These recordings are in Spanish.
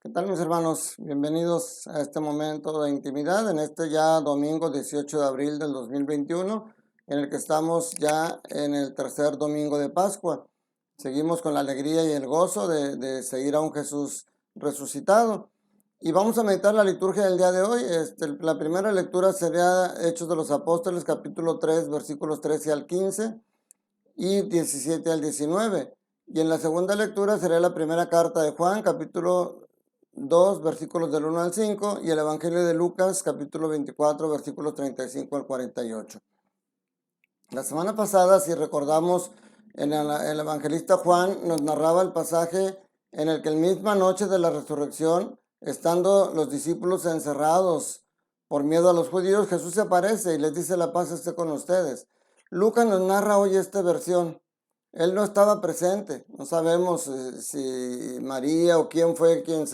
¿Qué tal, mis hermanos? Bienvenidos a este momento de intimidad, en este ya domingo 18 de abril del 2021, en el que estamos ya en el tercer domingo de Pascua. Seguimos con la alegría y el gozo de seguir a un Jesús resucitado. Y vamos a meditar la liturgia del día de hoy. La primera lectura sería Hechos de los Apóstoles, capítulo 3, versículos 13 al 15 y 17 al 19. Y en la segunda lectura sería la primera carta de Juan, capítulo 2, versículos del 1 al 5, y el Evangelio de Lucas, capítulo 24, versículos 35 al 48. La semana pasada, si recordamos, el evangelista Juan nos narraba el pasaje en el que la misma noche de la resurrección, estando los discípulos encerrados por miedo a los judíos, Jesús se aparece y les dice: la paz esté con ustedes. Lucas nos narra hoy esta versión. Él no estaba presente, no sabemos si María o quién fue quien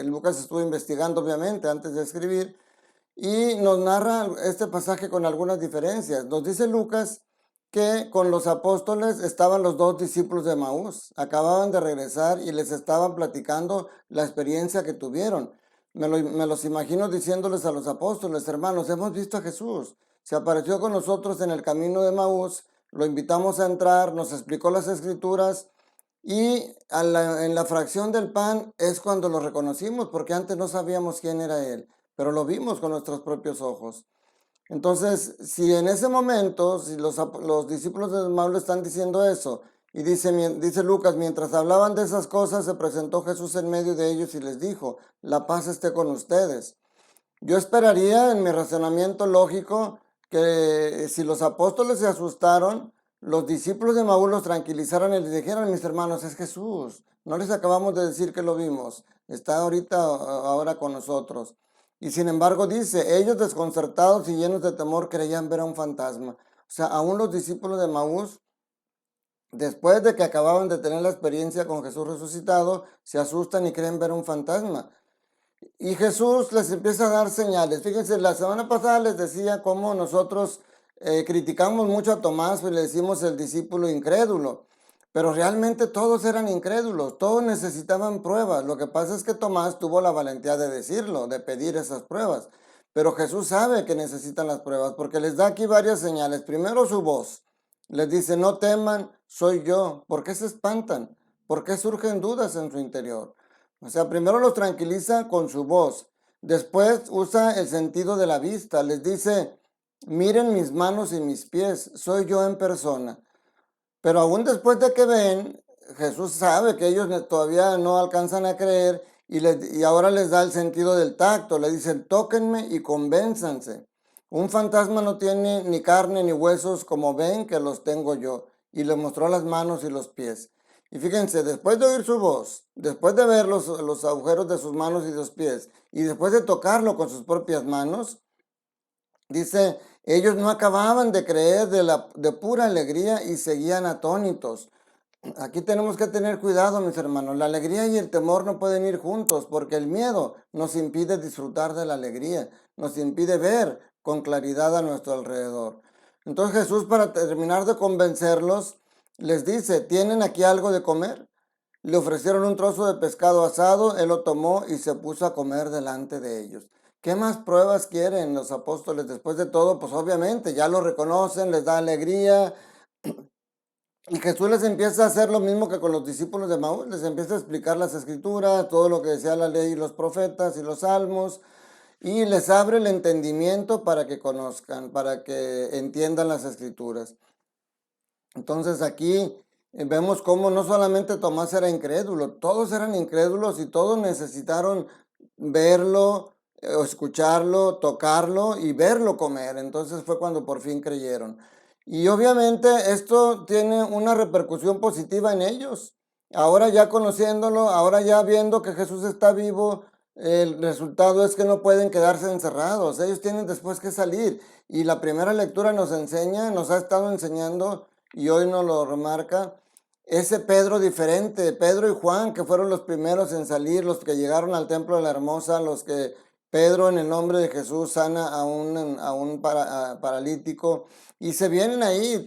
Lucas estuvo investigando obviamente antes de escribir, y nos narra este pasaje con algunas diferencias. Nos dice Lucas que con los apóstoles estaban los dos discípulos de Maús, acababan de regresar y les estaban platicando la experiencia que tuvieron. Me los imagino diciéndoles a los apóstoles: hermanos, hemos visto a Jesús, se apareció con nosotros en el camino de Maús, lo invitamos a entrar, nos explicó las escrituras, y en la fracción del pan es cuando lo reconocimos, porque antes no sabíamos quién era él, pero lo vimos con nuestros propios ojos. Entonces, si en ese momento, si los discípulos de Maús le están diciendo eso, y dice Lucas: mientras hablaban de esas cosas, se presentó Jesús en medio de ellos y les dijo: la paz esté con ustedes. Yo esperaría, en mi razonamiento lógico, que si los apóstoles se asustaron, los discípulos de Maús los tranquilizaran y les dijeran: mis hermanos, es Jesús, no les acabamos de decir que lo vimos, está ahora con nosotros. Y sin embargo dice: ellos, desconcertados y llenos de temor, creían ver a un fantasma. O sea, aún los discípulos de Maús, después de que acababan de tener la experiencia con Jesús resucitado, se asustan y creen ver un fantasma. Y Jesús les empieza a dar señales. Fíjense, la semana pasada les decía cómo nosotros criticamos mucho a Tomás y le decimos el discípulo incrédulo. Pero realmente todos eran incrédulos, todos necesitaban pruebas. Lo que pasa es que Tomás tuvo la valentía de decirlo, de pedir esas pruebas. Pero Jesús sabe que necesitan las pruebas porque les da aquí varias señales. Primero, su voz. Les dice: no teman, soy yo. ¿Por qué se espantan? ¿Por qué surgen dudas en su interior? O sea, primero los tranquiliza con su voz. Después usa el sentido de la vista. Les dice: miren mis manos y mis pies, soy yo en persona. Pero aún después de que ven, Jesús sabe que ellos todavía no alcanzan a creer, y ahora les da el sentido del tacto. Le dicen: tóquenme y convénzanse. Un fantasma no tiene ni carne ni huesos, como ven que los tengo yo. Y le mostró las manos y los pies. Y fíjense, después de oír su voz, después de ver los agujeros de sus manos y sus pies, y después de tocarlo con sus propias manos, dice: ellos no acababan de creer de pura alegría y seguían atónitos. Aquí tenemos que tener cuidado, mis hermanos. La alegría y el temor no pueden ir juntos, porque el miedo nos impide disfrutar de la alegría, nos impide ver con claridad a nuestro alrededor. Entonces Jesús, para terminar de convencerlos, les dice: ¿tienen aquí algo de comer? Le ofrecieron un trozo de pescado asado, él lo tomó y se puso a comer delante de ellos. ¿Qué más pruebas quieren los apóstoles? Después de todo, pues obviamente ya lo reconocen, les da alegría. Y Jesús les empieza a hacer lo mismo que con los discípulos de Maús, les empieza a explicar las escrituras, todo lo que decía la ley y los profetas y los salmos, y les abre el entendimiento para que conozcan, para que entiendan las escrituras. Entonces aquí vemos cómo no solamente Tomás era incrédulo, todos eran incrédulos y todos necesitaron verlo, escucharlo, tocarlo y verlo comer. Entonces fue cuando por fin creyeron. Y obviamente esto tiene una repercusión positiva en ellos. Ahora ya conociéndolo, ahora ya viendo que Jesús está vivo, el resultado es que no pueden quedarse encerrados. Ellos tienen después que salir. Y la primera lectura nos enseña, nos ha estado enseñando, y hoy nos lo remarca, ese Pedro diferente, Pedro y Juan, que fueron los primeros en salir, los que llegaron al templo de la Hermosa, los que Pedro, en el nombre de Jesús, sana a un paralítico, y se vienen ahí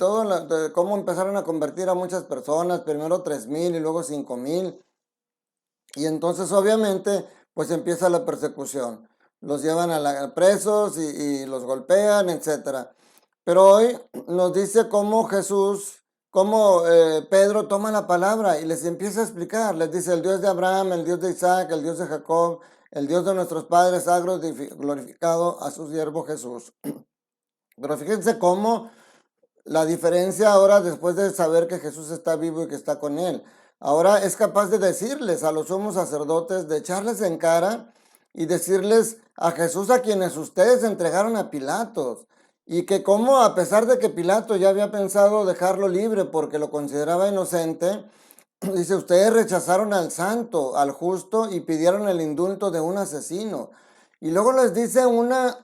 cómo empezaron a convertir a muchas personas, primero 3,000 y luego 5,000. Y entonces obviamente pues empieza la persecución. Los llevan presos y los golpean, etcétera. Pero hoy nos dice cómo Jesús, cómo Pedro toma la palabra y les empieza a explicar. Les dice: el Dios de Abraham, el Dios de Isaac, el Dios de Jacob, el Dios de nuestros padres ha glorificado a su siervo Jesús. Pero fíjense cómo la diferencia ahora, después de saber que Jesús está vivo y que está con él, ahora es capaz de decirles a los sumos sacerdotes, de echarles en cara y decirles a Jesús, a quienes ustedes entregaron a Pilatos, y que como a pesar de que Pilato ya había pensado dejarlo libre porque lo consideraba inocente, dice: ustedes rechazaron al santo, al justo, y pidieron el indulto de un asesino. Y luego les dice unas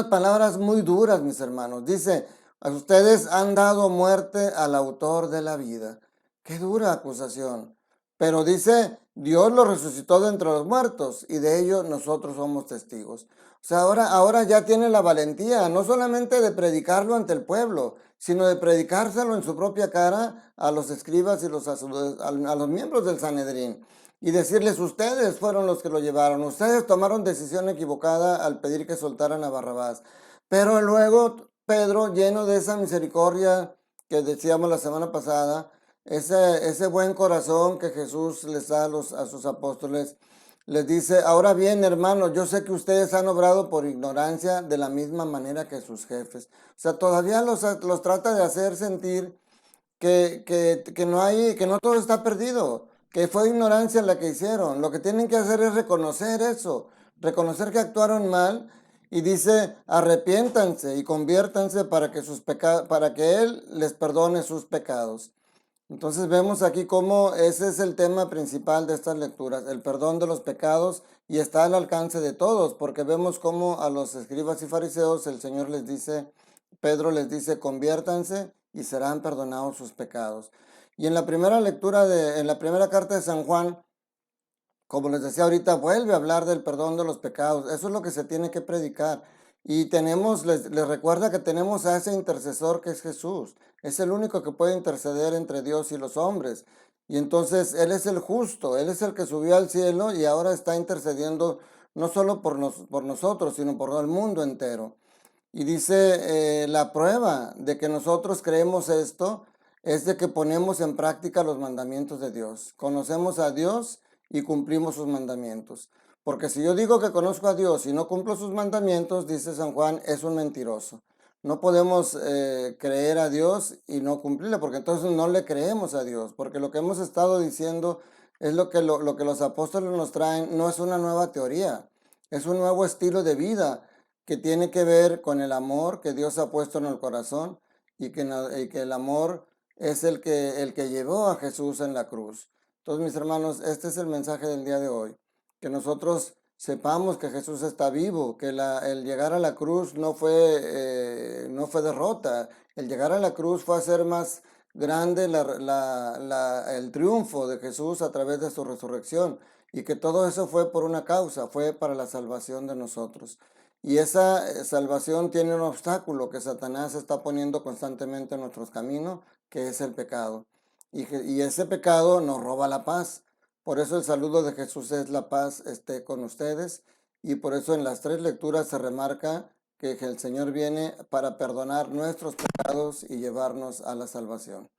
palabras muy duras, mis hermanos. Dice: ustedes han dado muerte al autor de la vida. Qué dura acusación. Pero dice: Dios lo resucitó de entre los muertos y de ello nosotros somos testigos. O sea, ahora ya tiene la valentía, no solamente de predicarlo ante el pueblo, sino de predicárselo en su propia cara a los escribas y a los miembros del Sanedrín. Y decirles: ustedes fueron los que lo llevaron, ustedes tomaron decisión equivocada al pedir que soltaran a Barrabás. Pero luego Pedro, lleno de esa misericordia que decíamos la semana pasada, ese buen corazón que Jesús les da a sus apóstoles, les dice: ahora bien, hermanos, yo sé que ustedes han obrado por ignorancia de la misma manera que sus jefes. O sea, todavía los trata de hacer sentir que no todo está perdido, que fue ignorancia la que hicieron. Lo que tienen que hacer es reconocer eso, reconocer que actuaron mal, y dice: arrepiéntanse y conviértanse para que Él les perdone sus pecados. Entonces vemos aquí cómo ese es el tema principal de estas lecturas, el perdón de los pecados, y está al alcance de todos, porque vemos cómo a los escribas y fariseos el Señor les dice, Pedro les dice: conviértanse y serán perdonados sus pecados. Y en la primera en la primera carta de San Juan, como les decía ahorita, vuelve a hablar del perdón de los pecados. Eso es lo que se tiene que predicar. Y les recuerda que tenemos a ese intercesor que es Jesús. Es el único que puede interceder entre Dios y los hombres. Y entonces Él es el justo, Él es el que subió al cielo y ahora está intercediendo no solo por nosotros, sino por el mundo entero. Y dice: la prueba de que nosotros creemos esto es de que ponemos en práctica los mandamientos de Dios. Conocemos a Dios y cumplimos sus mandamientos. Porque si yo digo que conozco a Dios y no cumplo sus mandamientos, dice San Juan, es un mentiroso. No podemos creer a Dios y no cumplirle, porque entonces no le creemos a Dios. Porque lo que hemos estado diciendo es lo que los apóstoles nos traen, no es una nueva teoría, es un nuevo estilo de vida que tiene que ver con el amor que Dios ha puesto en el corazón, y que el amor es el que llevó a Jesús en la cruz. Entonces, mis hermanos, este es el mensaje del día de hoy, que nosotros sepamos que Jesús está vivo, que el llegar a la cruz no fue derrota. El llegar a la cruz fue hacer más grande el triunfo de Jesús a través de su resurrección, y que todo eso fue por una causa, fue para la salvación de nosotros. Y esa salvación tiene un obstáculo que Satanás está poniendo constantemente en nuestros caminos, que es el pecado. Y ese pecado nos roba la paz. Por eso el saludo de Jesús es: la paz esté con ustedes. Y por eso en las tres lecturas se remarca que el Señor viene para perdonar nuestros pecados y llevarnos a la salvación.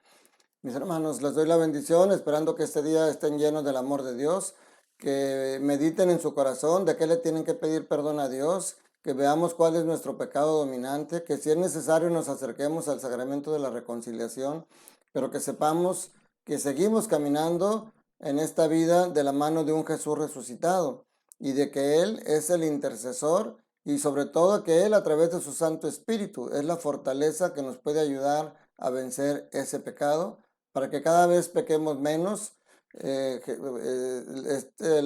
Mis hermanos, les doy la bendición, esperando que este día estén llenos del amor de Dios, que mediten en su corazón de qué le tienen que pedir perdón a Dios, que veamos cuál es nuestro pecado dominante, que si es necesario nos acerquemos al sacramento de la reconciliación, pero que sepamos que seguimos caminando en esta vida de la mano de un Jesús resucitado, y de que Él es el intercesor, y sobre todo que Él, a través de su Santo Espíritu, es la fortaleza que nos puede ayudar a vencer ese pecado, para que cada vez pequemos menos. El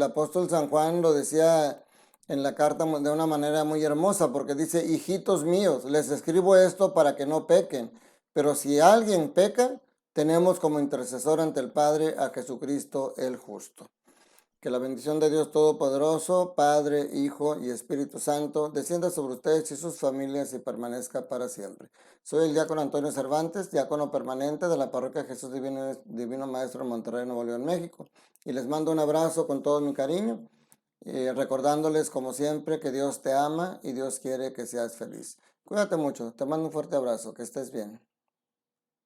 apóstol San Juan lo decía en la carta de una manera muy hermosa, porque dice: hijitos míos, les escribo esto para que no pequen, pero si alguien peca, tenemos como intercesor ante el Padre a Jesucristo el justo. Que la bendición de Dios Todopoderoso, Padre, Hijo y Espíritu Santo, descienda sobre ustedes y sus familias y permanezca para siempre. Soy el diácono Antonio Cervantes, diácono permanente de la Parroquia Jesús Divino Maestro en Monterrey, Nuevo León, México. Y les mando un abrazo con todo mi cariño, recordándoles como siempre que Dios te ama y Dios quiere que seas feliz. Cuídate mucho, te mando un fuerte abrazo, que estés bien.